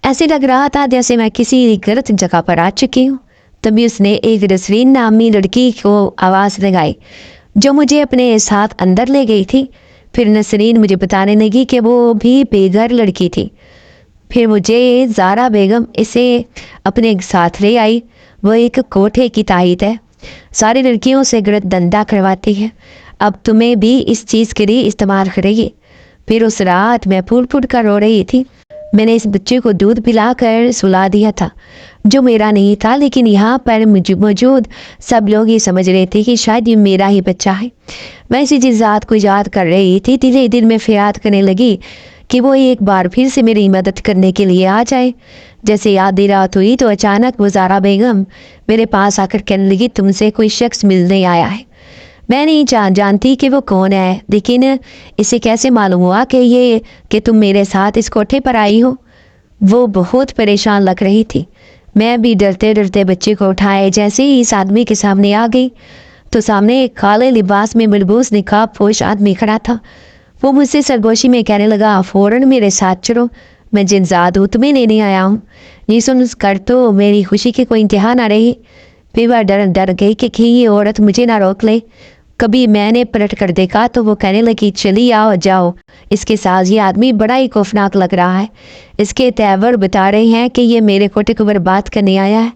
Speaker 1: ऐसे लग रहा था जैसे मैं किसी गलत जगह पर आ चुकी हूँ। तभी उसने एक नसरीन नामी लड़की को आवाज़ लगाई जो मुझे अपने साथ अंदर ले गई थी। फिर नसरीन मुझे बताने लगी कि वो भी बेघर लड़की थी। फिर मुझे ज़ारा बेगम इसे अपने साथ ले आई। वो एक कोठे की ताहिद है, सारी लड़कियों से गलत धंधा करवाती है, अब तुम्हें भी इस चीज़ के लिए इस्तेमाल करेगी। फिर उस रात मैं फूल फूट कर रो रही थी। मैंने इस बच्चे को दूध पिलाकर सुला दिया था जो मेरा नहीं था, लेकिन यहाँ पर मौजूद सब लोग ये समझ रहे थे कि शायद ये मेरा ही बच्चा है। मैं इसी चीज़ात को याद कर रही थी, धीरे धीरे में फरियाद करने लगी कि वो एक बार फिर से मेरी मदद करने के लिए आ जाए। जैसे आधी रात हुई तो अचानक वो ज़ारा बेगम मेरे पास आकर कहने लगी, तुमसे कोई शख्स मिलने आया है। मैं नहीं जानती कि वो कौन है, लेकिन इसे कैसे मालूम हुआ कि तुम मेरे साथ इस कोठे पर आई हो। वो बहुत परेशान लग रही थी। मैं भी डरते डरते बच्चे को उठाए जैसे ही इस आदमी के सामने आ गई तो सामने एक काले लिबास में मलबूस निकाब पोश आदमी खड़ा था। वो मुझसे सरगोशी में कहने लगा, फ़ौरन मेरे साथ चलो, मैं जिनजाद हूँ, तुम्हें लेने आया हूँ। ये सुन कर तो मेरी खुशी की कोई इंतहा ना रही। फिर वह डर गई कि ये औरत मुझे ना रोक ले। कभी मैंने पलट कर देखा तो वो कहने लगी, चली आओ जाओ। इसके साथ ये आदमी बड़ा ही खौफनाक लग रहा है। इसके तेवर बता रहे हैं कि ये मेरे कोठे को बर्बाद करने आया है।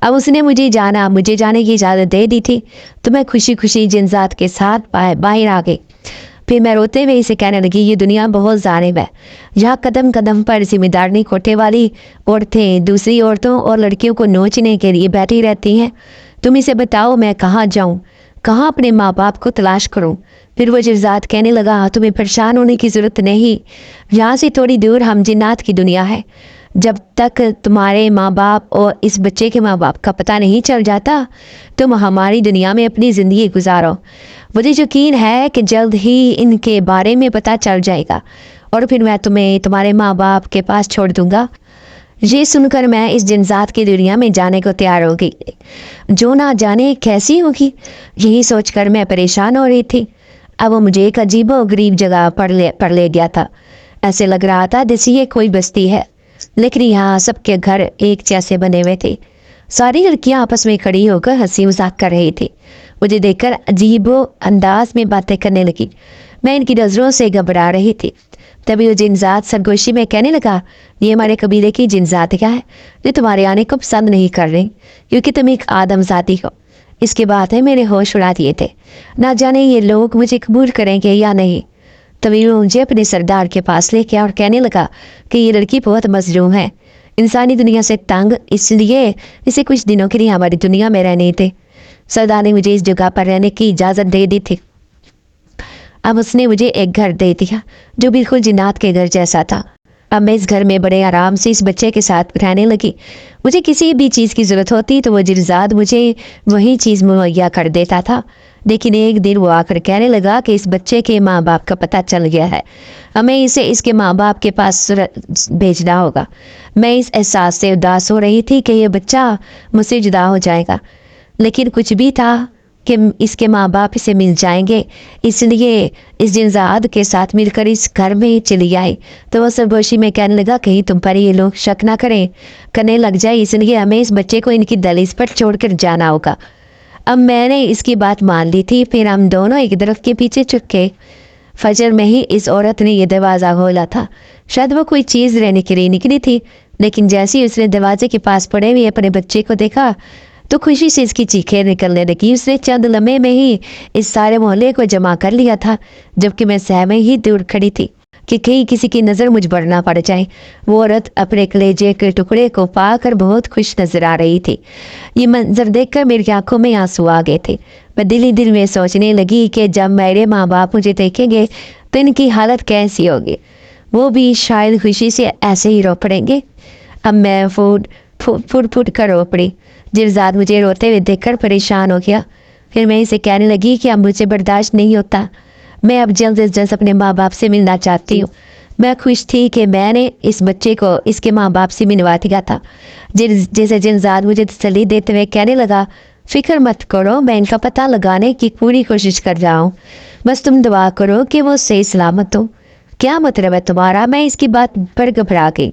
Speaker 1: अब उसने मुझे जाने की इजाज़त दे दी थी तो मैं खुशी खुशी जिनजात के साथ बाहर आ गई। फिर मैं रोते हुए इसे कहने लगी, ये दुनिया बहुत जालिम है। यहाँ कदम कदम पर जिम्मेदारनी कोठे वाली औरतें दूसरी औरतों और लड़कियों को नोचने के लिए बैठी रहती हैं। तुम इसे बताओ मैं कहाँ जाऊँ, कहाँ अपने माँ बाप को तलाश करूं। फिर वो जिरजात कहने लगा, तुम्हें परेशान होने की ज़रूरत नहीं, यहाँ से थोड़ी दूर हम जिन्नात की दुनिया है। जब तक तुम्हारे माँ बाप और इस बच्चे के माँ बाप का पता नहीं चल जाता तुम हमारी दुनिया में अपनी ज़िंदगी गुजारो। मुझे यकीन है कि जल्द ही इनके बारे में पता चल जाएगा और फिर मैं तुम्हें तुम्हारे माँ बाप के पास छोड़ दूँगा। ये सुनकर मैं इस जिनजात की दुनिया में जाने को तैयार हो गई, जो ना जाने कैसी होगी। यही सोचकर मैं परेशान हो रही थी। अब वो मुझे एक अजीबो गरीब जगह पर ले गया था। ऐसे लग रहा था जैसे ये कोई बस्ती है, लेकिन यहाँ सबके घर एक जैसे बने हुए थे। सारी लड़कियाँ आपस में खड़ी होकर हंसी मजाक कर रही थी। मुझे देखकर अजीबो अंदाज में बातें करने लगी। मैं इनकी नज़रों से घबरा रही थी। तभी वो जिनजात सरगोशी में कहने लगा, ये हमारे कबीले की जिनजात क्या है जो तुम्हारे आने को पसंद नहीं कर रही, क्योंकि तुम एक आदम जाती हो। इसके बाद है मेरे होश उड़ा दिए थे, ना जाने ये लोग मुझे कबूल करेंगे या नहीं। तभी वो मुझे अपने सरदार के पास लेके और कहने लगा कि ये लड़की बहुत मजलूम है, इंसानी दुनिया से तंग, इसलिए इसे कुछ दिनों के लिए हमारी दुनिया में रहने थे। सरदार ने मुझे इस जगह पर रहने की इजाज़त दे दी थी। अब उसने मुझे एक घर दे दिया जो बिल्कुल जिन्नात के घर जैसा था। अब मैं इस घर में बड़े आराम से इस बच्चे के साथ रहने लगी। मुझे किसी भी चीज़ की ज़रूरत होती तो वो जिरजाद मुझे वही चीज़ मुहैया कर देता था। लेकिन एक दिन वो आकर कहने लगा कि इस बच्चे के माँ बाप का पता चल गया है, हमें इसे इसके माँ बाप के पास भेजना होगा। मैं इस एहसास से उदास हो रही थी कि यह बच्चा मुझसे जुदा हो जाएगा, लेकिन कुछ भी था कि इसके माँ बाप इसे मिल जाएंगे, इसलिए इस जिनजाद के साथ मिलकर इस घर में चली आई। तो वह सरगोशी में कहने लगा, कहीं तुम पर ये लोग शक ना करने लग जाए, इसलिए हमें इस बच्चे को इनकी दहलीज पर छोड़कर जाना होगा। अब मैंने इसकी बात मान ली थी। फिर हम दोनों एक दरख्त के पीछे छुप के फजर में ही इस औरत ने यह दरवाज़ा खोला था। शायद वो कोई चीज़ लेने के लिए निकली थी, लेकिन जैसे ही उसने दरवाजे के पास पड़े हुए अपने बच्चे को देखा तो खुशी से इसकी चीखें निकलने लगी। उसने चंद लम्हे में ही इस सारे मोहल्ले को जमा कर लिया था, जबकि मैं सहमे ही दूर खड़ी थी कि कहीं किसी की नज़र मुझ पर ना पड़ जाए। वो औरत अपने कलेजे के टुकड़े को पाकर बहुत खुश नजर आ रही थी। ये मंजर देखकर मेरी आंखों में आंसू आ गए थे। मैं दिल ही दिल में सोचने लगी कि जब मेरे माँ बाप मुझे देखेंगे तो इनकी हालत कैसी होगी। वो भी शायद खुशी से ऐसे ही रो पड़ेंगे। अब मैं फुट कर रो पड़ी। जिरजाद मुझे रोते हुए देखकर परेशान हो गया। फिर मैं इसे कहने लगी कि अब मुझे बर्दाश्त नहीं होता, मैं अब जल्द से जल्द अपने माँ बाप से मिलना चाहती हूँ। मैं खुश थी कि मैंने इस बच्चे को इसके माँ बाप से मिलवा दिया था। जैसे जिरजाद मुझे तसल्ली देते हुए कहने लगा, फिक्र मत करो, मैं इनका पता लगाने की पूरी कोशिश कर रहा हूँ, बस तुम दुआ करो कि वो सही सलामत हो। क्या मतलब है तुम्हारा? मैं इसकी बात पर घबरा गई।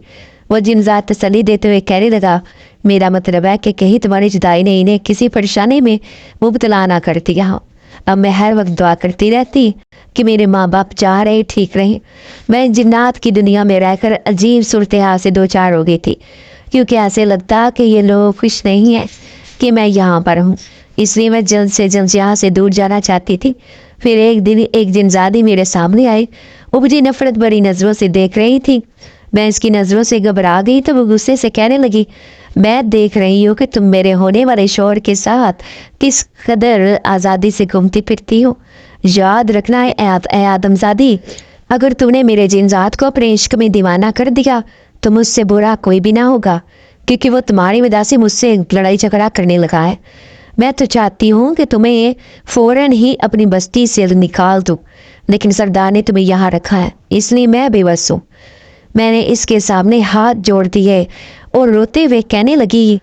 Speaker 1: वो जिनजात तसल्ली देते हुए कहने लगा, मेरा मतलब है कि कहीं तुम्हारी जुदाई ने इन्हें किसी परेशानी में मुब्तला ना कर दिया हो। अब मैं हर वक्त दुआ करती रहती कि मेरे माँ बाप चाह रहे ठीक रहे। मैं जिन्नात की दुनिया में रहकर अजीब सूरत हाल से दो चार हो गई थी, क्योंकि ऐसे लगता कि ये लोग खुश नहीं है कि मैं यहाँ पर हूँ। इसलिए मैं जल्द से जल्द यहाँ से दूर जाना चाहती थी। फिर एक दिन एक जिनजादी मेरे सामने आई। वो मुझे नफरत भरी नज़रों से देख रही थी। मैं इसकी नज़रों से घबरा गई तो वो गुस्से से कहने लगी, मैं देख रही हूँ कि तुम मेरे होने वाले शौहर के साथ किस कदर आज़ादी से घूमती फिरती हो। याद रखना है ए आदमजादी, अगर तुमने मेरे जिनजात को अपने इश्क में दीवाना कर दिया तो मुझसे बुरा कोई भी ना होगा, क्योंकि वो तुम्हारी वजह से मुझसे लड़ाई झगड़ा करने लगा है। मैं तो चाहती हूँ कि तुम्हें फ़ौरन ही अपनी बस्ती से निकाल दूँ, लेकिन सरदार ने तुम्हें यहाँ रखा है, इसलिए मैं बेबस हूँ। मैंने इसके सामने हाथ जोड़ दिए और रोते हुए कहने लगी,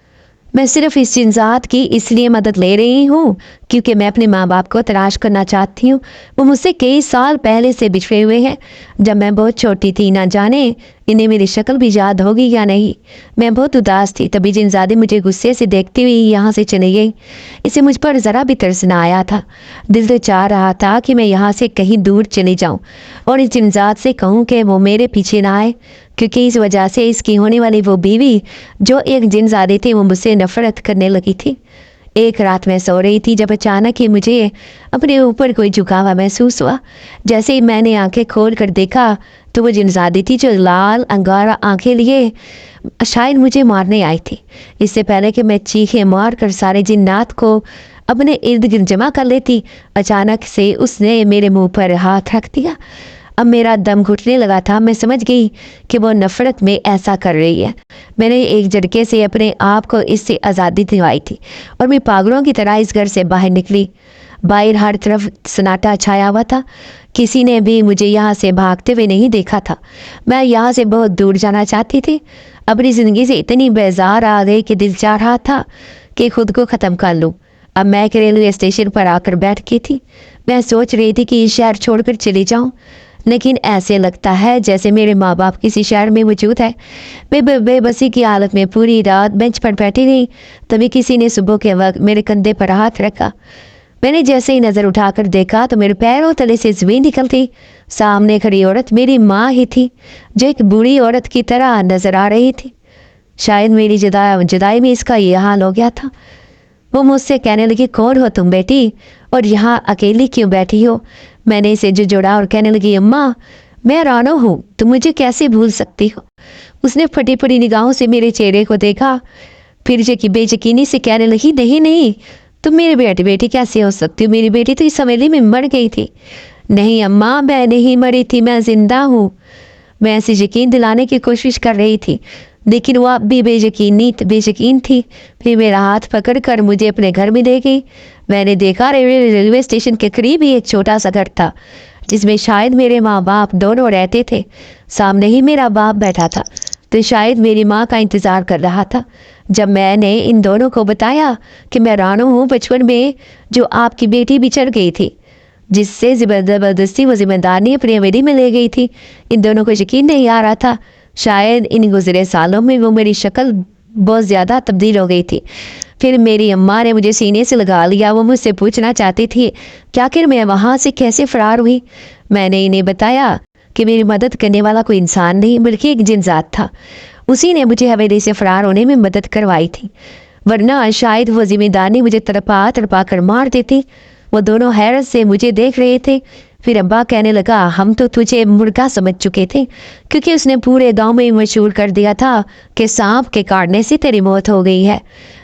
Speaker 1: मैं सिर्फ इस जिनजात की इसलिए मदद ले रही हूँ क्योंकि मैं अपने माँ बाप को तलाश करना चाहती हूँ। वो मुझसे कई साल पहले से बिछड़े हुए हैं। जब मैं बहुत छोटी थी, ना जाने इन्हें मेरी शक्ल भी याद होगी या नहीं। मैं बहुत उदास थी, तभी जिनजादी मुझे गुस्से से देखती हुई यहाँ से चली गई। इसे मुझ पर ज़रा भी तरस ना आया था। दिल तो चाह रहा था कि मैं यहाँ से कहीं दूर चली जाऊँ और इस जिनजात से कहूँ कि वो मेरे पीछे ना आए, क्योंकि इस वजह से इसकी होने वाली वो बीवी जो एक जिनजादी थी वो मुझसे नफरत करने लगी थी। एक रात मैं सो रही थी जब अचानक ही मुझे अपने ऊपर कोई झुकावा महसूस हुआ। जैसे ही मैंने आंखें खोल कर देखा तो वो जिनजादी थी जो लाल अंगारा आंखें लिए शायद मुझे मारने आई थी। इससे पहले कि मैं चीखें मार कर सारे जिन्नात को अपने इर्द गिर्द जमा कर लेती, अचानक से उसने मेरे मुंह पर हाथ रख दिया। अब मेरा दम घुटने लगा था। मैं समझ गई कि वो नफरत में ऐसा कर रही है। मैंने एक झटके से अपने आप को इससे आज़ादी दिलवाई थी और मैं पागलों की तरह इस घर से बाहर निकली। बाहर हर तरफ सन्नाटा छाया हुआ था। किसी ने भी मुझे यहाँ से भागते हुए नहीं देखा था। मैं यहाँ से बहुत दूर जाना चाहती थी। अपनी ज़िंदगी से इतनी बेजार आ गई कि दिल चाह रहा था कि खुद को ख़त्म कर लूँ। अब मैं एक रेलवे स्टेशन पर आकर बैठ गई थी। मैं सोच रही थी कि इस शहर छोड़कर चली जाऊँ, लेकिन ऐसे लगता है जैसे मेरे माँ बाप किसी शहर में मौजूद है। मैं बेबसी की हालत में पूरी रात बेंच पर बैठी रही। तभी किसी ने सुबह के वक्त मेरे कंधे पर हाथ रखा। मैंने जैसे ही नज़र उठाकर देखा तो मेरे पैरों तले से ज़मीन निकलती। सामने खड़ी औरत मेरी माँ ही थी, जो एक बूढ़ी औरत की तरह नजर आ रही थी। शायद मेरी जुदाई में इसका ये हाल हो गया था। वो मुझसे कहने लगी, कौन हो तुम बेटी, और यहाँ अकेली क्यों बैठी हो? मैंने इसे जो जोड़ा और कहने लगी, अम्मा मैं रानो हूँ, तुम मुझे कैसे भूल सकती हो? उसने फटी फटी निगाहों से मेरे चेहरे को देखा, फिर बेयकीनी से कहने लगी, नहीं नहीं, तुम मेरी बेटी कैसे हो सकती हो? मेरी बेटी तो इस हवेली में मर गई थी। नहीं अम्मा, मैं नहीं मरी थी, मैं जिंदा हूँ। मैं ऐसे यकीन दिलाने की कोशिश कर रही थी, लेकिन वो अब भी बेयकीन थी। फिर मेरा हाथ पकड़ कर मुझे अपने घर में ले गई। मैंने देखा रेलवे स्टेशन के करीब ही एक छोटा सा घर था, जिसमें शायद मेरे माँ बाप दोनों रहते थे। सामने ही मेरा बाप बैठा था, तो शायद मेरी माँ का इंतज़ार कर रहा था। जब मैंने इन दोनों को बताया कि मैं रानो हूँ, बचपन में जो आपकी बेटी बिछड़ गई थी, जिससे ज़बरदस्ती वो जिम्मेदारी अपनी हवेली में ले गई थी, इन दोनों को यकीन नहीं आ रहा था। शायद इन गुजरे सालों में वो मेरी शक्ल बहुत ज़्यादा तब्दील हो गई थी। फिर मेरी अम्मा ने मुझे सीने से लगा लिया। वो मुझसे पूछना चाहती थी कि आखिर मैं वहाँ से कैसे फ़रार हुई। मैंने इन्हें बताया कि मेरी मदद करने वाला कोई इंसान नहीं बल्कि एक जिनजात था। उसी ने मुझे हवेली से फ़रार होने में मदद करवाई थी। ورنہ شاید وہ ذمہ داری مجھے تڑپا کر مار دیتی۔ وہ دونوں حیرت سے مجھے دیکھ رہے تھے۔ پھر ابا کہنے لگا ہم تو تجھے مرغا سمجھ چکے تھے، کیونکہ اس نے پورے گاؤں میں مشہور کر دیا تھا کہ سانپ کے کاٹنے سے تیری موت ہو گئی ہے۔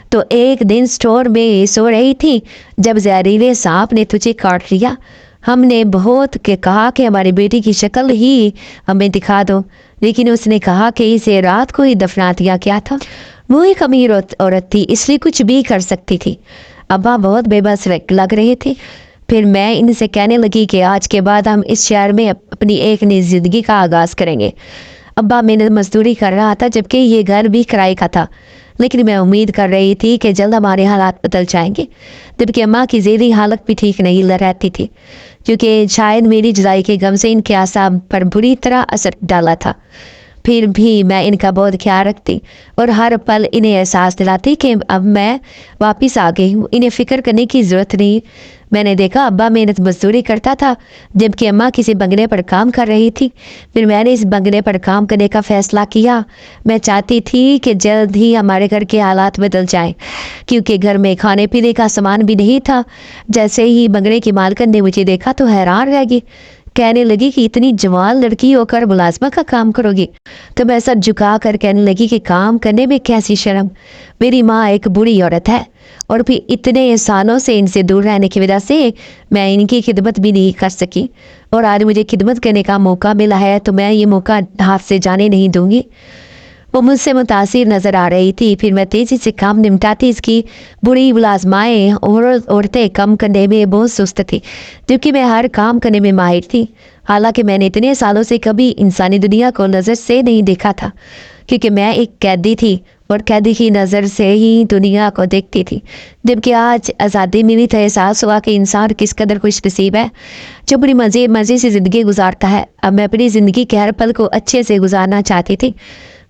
Speaker 1: تو ایک دن اسٹور میں سو رہی تھی جب زہریلے سانپ نے تجھے کاٹ لیا۔ ہم نے بہت کہا کہ ہماری بیٹی کی شکل ہی ہمیں دکھا دو، لیکن اس نے کہا کہ اسے رات کو ہی دفنا دیا کیا تھا۔ وہ ایک امیر عورت تھی، اس لیے کچھ بھی کر سکتی تھی۔ ابا بہت بے بس لگ رہے تھے۔ پھر میں ان سے کہنے لگی کہ آج کے بعد ہم اس شہر میں اپنی ایک نئی زندگی کا آغاز کریں گے۔ ابا محنت مزدوری کر رہا تھا جبکہ یہ گھر بھی کرائے کا تھا، لیکن میں امید کر رہی تھی کہ جلد ہمارے حالات بدل جائیں گے، جبکہ اماں کی ذہنی حالت بھی ٹھیک نہیں رہتی تھی، کیونکہ شاید میری جدائی کے غم سے ان کے اعصاب پر بری طرح اثر ڈالا تھا۔ پھر بھی میں ان کا بہت خیال رکھتی اور ہر پل انہیں احساس دلاتی کہ اب میں واپس آ گئی ہوں، انہیں فکر کرنے کی ضرورت نہیں۔ میں نے دیکھا ابا محنت مزدوری کرتا تھا جبکہ اماں کسی بنگلے پر کام کر رہی تھی۔ پھر میں نے اس بنگلے پر کام کرنے کا فیصلہ کیا۔ میں چاہتی تھی کہ جلد ہی ہمارے گھر کے حالات بدل جائیں، کیونکہ گھر میں کھانے پینے کا سامان بھی نہیں تھا۔ جیسے ہی بنگلے کی مالکن نے مجھے دیکھا تو حیران رہ گئی، کہنے لگی کہ اتنی جوان لڑکی ہو کر ملازمہ کا کام کرو گی؟ تو میں سر جھکا کر کہنے لگی کہ کام کرنے میں کیسی شرم، میری ماں ایک بری عورت ہے، اور پھر اتنے سالوں سے ان سے دور رہنے کی وجہ سے میں ان کی خدمت بھی نہیں کر سکی، اور آج مجھے خدمت کرنے کا موقع ملا ہے تو میں یہ موقع ہاتھ سے جانے نہیں دوں گی۔ وہ مجھ سے متاثر نظر آ رہی تھی۔ پھر میں تیزی سے کام نمٹاتی، اس کی بری ملازمائیں اور عورتیں کم کرنے میں بہت سست تھی، جبکہ میں ہر کام کرنے میں ماہر تھی۔ حالانکہ میں نے اتنے سالوں سے کبھی انسانی دنیا کو نظر سے نہیں دیکھا تھا، کیونکہ میں ایک قیدی تھی اور قیدی کی نظر سے ہی دنیا کو دیکھتی تھی۔ جبکہ آج آزادی ملی تو احساس ہوا کہ انسان کس قدر خوش نصیب ہے جو بڑی مزے سے زندگی گزارتا ہے۔ اب میں اپنی زندگی کے ہر پل کو اچھے سے گزارنا چاہتی تھی۔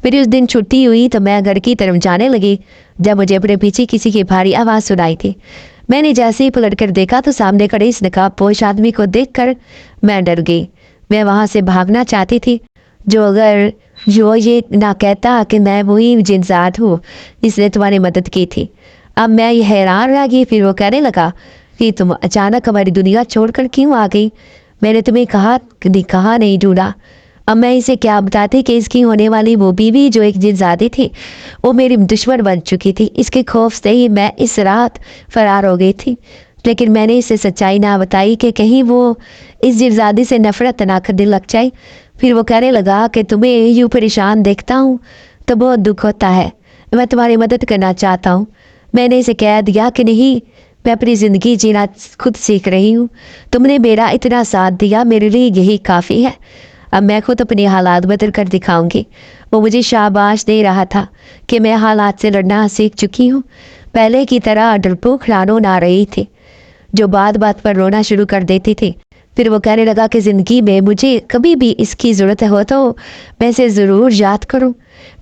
Speaker 1: پھر اس دن چھٹی ہوئی تو میں گھر کی طرف جانے لگی جب مجھے اپنے پیچھے کسی کی بھاری آواز سنائی تھی۔ میں نے جیسے ہی پلٹ کر دیکھا تو سامنے کھڑے اس نقاب پوش آدمی کو دیکھ کر میں ڈر گئی۔ میں وہاں سے بھاگنا چاہتی تھی، جو اگر یہ نہ کہتا کہ میں وہی جنزاد ہوں جس نے تمہاری مدد کی تھی۔ اب میں یہ حیران رہ گئی۔ پھر وہ کہنے لگا کہ تم اچانک ہماری دنیا چھوڑ کر کیوں آ گئی؟ میں نے تمہیں کہا نہیں ڈھونڈا۔ اب میں اسے کیا بتاتی کہ اس کی ہونے والی وہ بیوی جو ایک جنزادی تھی وہ میری دشمن بن چکی تھی۔ اس کے خوف سے ہی میں اس رات فرار ہو گئی تھی، لیکن میں نے اسے سچائی نہ بتائی کہ کہیں وہ اس جنزادی سے نفرت نہ کرنے لگ جائے۔ پھر وہ کہنے لگا کہ تمہیں یوں پریشان دیکھتا ہوں تو بہت دکھ ہوتا ہے، میں تمہاری مدد کرنا چاہتا ہوں۔ میں نے اسے کہہ دیا کہ نہیں، میں اپنی زندگی جینا خود سیکھ رہی ہوں، تم نے میرا اتنا ساتھ دیا، میرے لیے یہی کافی ہے، اب میں خود اپنے حالات بدل کر دکھاؤں گی۔ وہ مجھے شاباش دے رہا تھا کہ میں حالات سے لڑنا سیکھ چکی ہوں، پہلے کی طرح ڈرپوک رانو نہ رہی تھی جو بات بات پر رونا شروع کر دیتی تھی۔ پھر وہ کہنے لگا کہ زندگی میں مجھے کبھی بھی اس کی ضرورت ہو تو میں اسے ضرور یاد کروں۔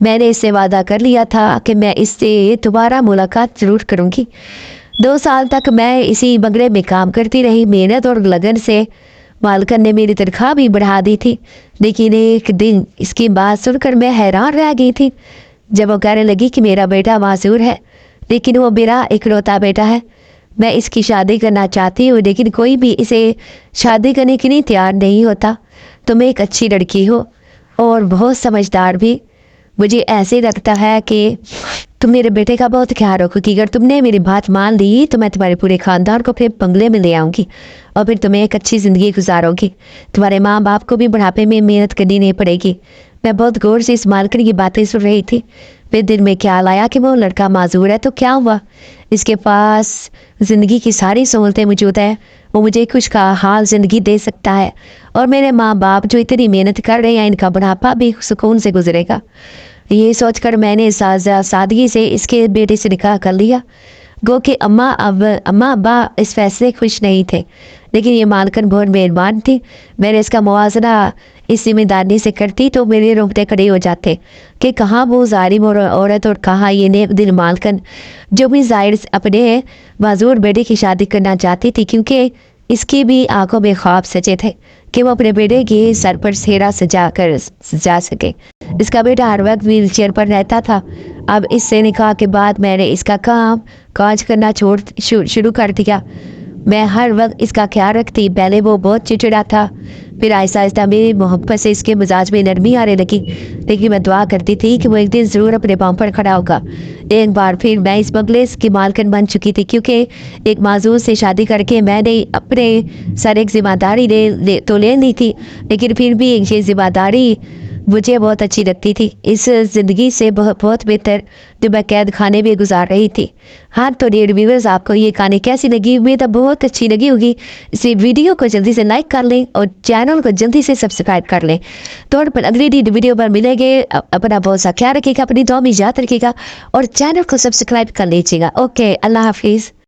Speaker 1: میں نے اس سے وعدہ کر لیا تھا کہ میں اس سے دوبارہ ملاقات ضرور کروں گی۔ 2 سال تک میں اسی بنگلے میں کام کرتی رہی، محنت اور لگن سے۔ مالکن نے میری تنخواہ بھی بڑھا دی تھی، لیکن ایک دن اس کی بات سن کر میں حیران رہ گئی تھی جب وہ کہنے لگی کہ میرا بیٹا معذور ہے، لیکن وہ میرا اکلوتا بیٹا ہے، میں اس کی شادی کرنا چاہتی ہوں، لیکن کوئی بھی اسے شادی کرنے کے لیے تیار نہیں ہوتا۔ تم ایک اچھی لڑکی ہو اور بہت سمجھدار بھی، مجھے ایسے لگتا ہے کہ تم میرے بیٹے کا بہت خیال رکھو کہ اگر تم نے میری بات مان لی تو میں تمہارے پورے خاندان کو پھر بنگلے میں لے آؤں گی اور پھر تمہیں ایک اچھی زندگی گزارو گی۔ تمہارے ماں باپ کو بھی بڑھاپے میں محنت کرنی نہیں پڑے گی۔ میں بہت غور سے اس مالکن کی باتیں سن رہی تھی۔ پھر دل میں خیال آیا کہ وہ لڑکا معذور ہے تو کیا ہوا، اس کے پاس زندگی کی ساری سہولتیں موجود ہیں، وہ مجھے خوشحال زندگی دے سکتا ہے، اور میرے ماں باپ جو اتنی محنت کر رہے ہیں ان کا بڑھاپا بھی سکون سے گزرے گا۔ یہ سوچ کر میں نے سادگی سے اس کے بیٹے سے نکاح کر لیا۔ گو کہ اماں ابا اس فیصلے خوش نہیں تھے، لیکن یہ مالکن بہت مہربان تھی۔ میں نے اس کا موازنہ اس ذمہ داری سے کرتی تو میرے رونگٹے کھڑے ہو جاتے کہ کہاں وہ ظالم عورت اور کہاں یہ نیک دل مالکن جو بھی ظاہر اپنے معذور بیٹے کی شادی کرنا چاہتی تھی، کیونکہ اس کی بھی آنکھوں میں خواب سچے تھے کہ وہ اپنے بیٹے کے سر پر سہرا سجا سکے۔ اس کا بیٹا ہر وقت ویل چیئر پر رہتا تھا۔ اب اس سے نکاح کے بعد میں نے اس کا کاج کرنا شروع کر دیا۔ میں ہر وقت اس کا خیال رکھتی۔ پہلے وہ بہت چڑچڑا تھا، پھر آہستہ آہستہ میری محبت سے اس کے مزاج میں نرمی آنے لگی، لیکن میں دعا کرتی تھی کہ وہ ایک دن ضرور اپنے پاؤں پر کھڑا ہوگا۔ ایک بار پھر میں اس بنگلے کی مالکن بن چکی تھی، کیونکہ ایک معذور سے شادی کر کے میں نے اپنے سر ایک ذمہ داری تو لینی تھی، لیکن پھر بھی یہ ذمہ داری مجھے بہت اچھی لگتی تھی، اس زندگی سے بہت بہتر جو میں قید خانے میں گزار رہی تھی۔ ہاں تو ڈیئر ویورز، آپ کو یہ کہانی کیسی لگی؟ امید ہے بہت اچھی لگی ہوگی۔ اس ویڈیو کو جلدی سے لائک کر لیں اور چینل کو جلدی سے سبسکرائب کر لیں۔ تو پر اگلی ویڈیو پر ملیں گے۔ اپنا بہت سا خیال رکھیے گا، اپنی دعا میں یاد رکھیے گا اور چینل کو سبسکرائب کر لیجیے گا۔ اوکے، اللہ حافظ۔